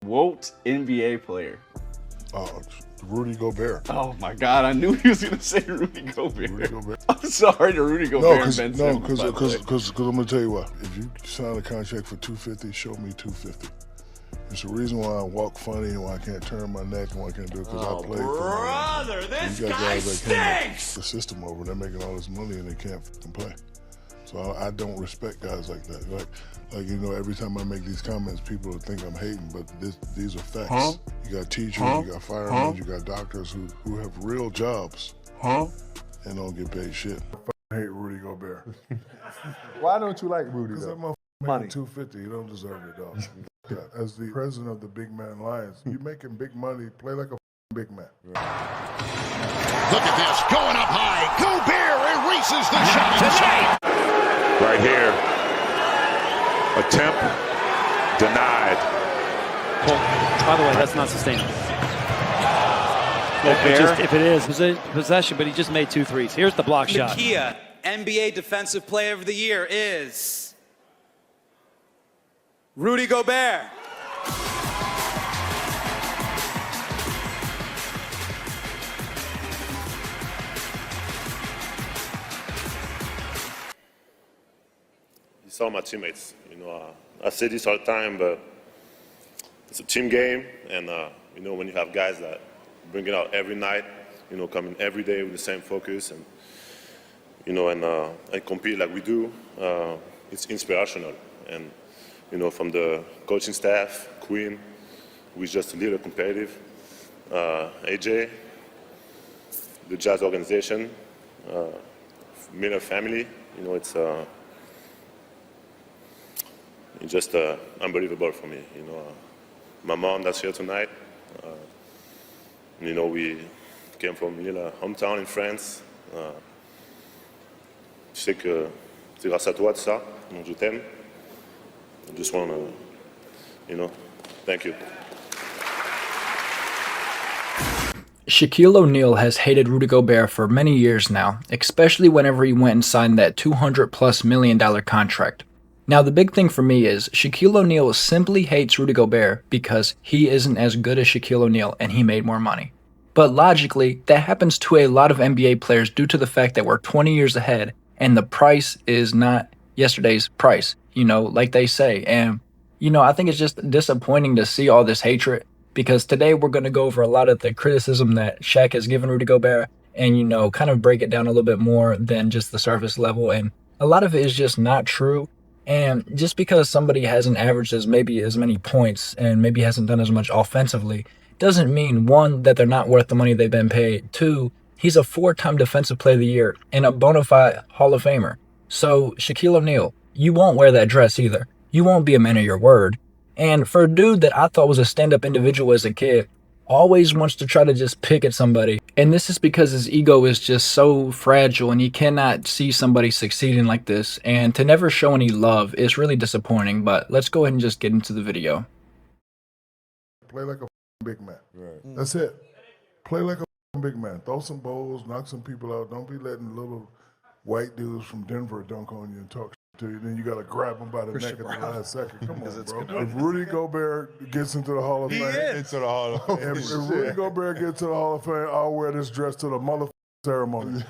Wolt NBA player. Rudy Gobert. Oh my God! I knew he was gonna say Rudy Gobert. Rudy Gobert. I'm sorry to Rudy Gobert and Ben Simmons. Because I'm gonna tell you what. If you sign a contract for $250, show me $250. It's the reason why I walk funny and why I can't turn my neck and why I can't do it because I played for brother, this guy stinks! The system over. They're making all this money and they can't fucking play. So I don't respect guys like that. Like you know, every time I make these comments, people will think I'm hating, but these are facts. You got teachers, you got firemen, you got doctors who have real jobs and don't get paid shit. I hate Rudy Gobert. Why don't you like Rudy? Because that motherfucker making $250, you don't deserve it, dog. As the president of the Big Man Lions, you making big money, play like a big man. Look at this, going up high. Gobert erases the shot tonight. Right here. Attempt denied. By the way, that's not sustainable. If it is possession, but he just made 2 threes. Here's the block shot. Nakia, NBA Defensive Player of the Year is Rudy Gobert. It's all my teammates. You know, I say this all the time, but it's a team game, and you know, when you have guys that bring it out every night, you know, coming every day with the same focus, and you know, and compete like we do, it's inspirational. And you know, from the coaching staff, Quinn, who is just a little competitive, AJ, the Jazz organization, Miller family. You know, it's just unbelievable for me. You know, my mom that's here tonight. You know, we came from a little hometown in France. Tu sais que c'est grâce à toi tout ça. Donc je t'aime. I just want to, you know, thank you. Shaquille O'Neal has hated Rudy Gobert for many years now, especially whenever he went and signed that $200+ million contract. Now the big thing for me is Shaquille O'Neal simply hates Rudy Gobert because he isn't as good as Shaquille O'Neal and he made more money. But logically, that happens to a lot of NBA players due to the fact that we're 20 years ahead and the price is not yesterday's price, you know, like they say. And, you know, I think it's just disappointing to see all this hatred because today we're going to go over a lot of the criticism that Shaq has given Rudy Gobert and, you know, kind of break it down a little bit more than just the surface level. And a lot of it is just not true. And just because somebody hasn't averaged as many points and maybe hasn't done as much offensively doesn't mean, one, that they're not worth the money they've been paid. Two, he's a 4-time Defensive Player of the Year and a bona fide Hall of Famer. So, Shaquille O'Neal, you won't wear that dress either. You won't be a man of your word. And for a dude that I thought was a stand-up individual as a kid, always wants to try to just pick at somebody. And this is because his ego is just so fragile and he cannot see somebody succeeding like this. And to never show any love is really disappointing. But let's go ahead and just get into the video. Play like a big man. Right. That's it. Play like a big man. Throw some bowls, knock some people out. Don't be letting little white dudes from Denver dunk on you and talk to you. Then you got to grab them by the neck at the last second. Come on, bro. If Rudy Gobert gets into the Hall of Fame, if Rudy Gobert gets to the Hall of Fame, I'll wear this dress to the mother ceremony.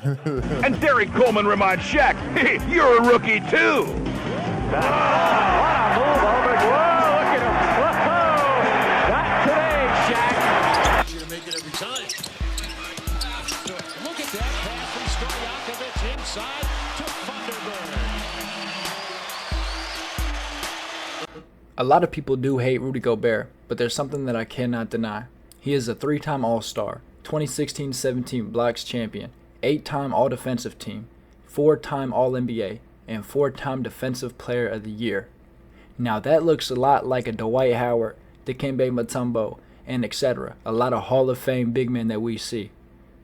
And Derek Coleman reminds Shaq, hey, you're a rookie too. What a move over. Whoa, look at him. Whoa. Not today, Shaq. You're going to make it every time. Look at that pass from Stojakovic inside to Thunderbird. A lot of people do hate Rudy Gobert, but there's something that I cannot deny. He is a 3-time All-Star, 2016-17 Blacks champion, 8-time All-Defensive Team, 4-time All-NBA, and 4-time Defensive Player of the Year. Now that looks a lot like a Dwight Howard, Dikembe Mutombo, and etc. A lot of Hall of Fame big men that we see.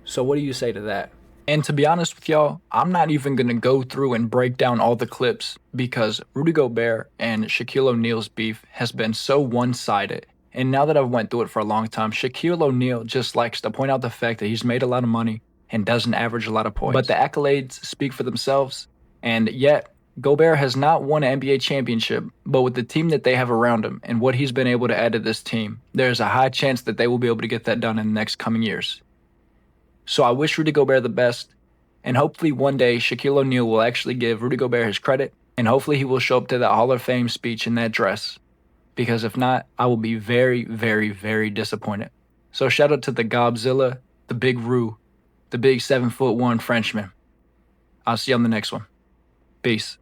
So what do you say to that? And to be honest with y'all, I'm not even going to go through and break down all the clips because Rudy Gobert and Shaquille O'Neal's beef has been so one-sided. And now that I've went through it for a long time, Shaquille O'Neal just likes to point out the fact that he's made a lot of money and doesn't average a lot of points. But the accolades speak for themselves. And yet, Gobert has not won an NBA championship, but with the team that they have around him and what he's been able to add to this team, there's a high chance that they will be able to get that done in the next coming years. So I wish Rudy Gobert the best, and hopefully one day Shaquille O'Neal will actually give Rudy Gobert his credit, and hopefully he will show up to that Hall of Fame speech in that dress. Because if not, I will be very, very, very disappointed. So shout out to the Gobzilla, the Big Roo, the big 7'1" Frenchman. I'll see you on the next one. Peace.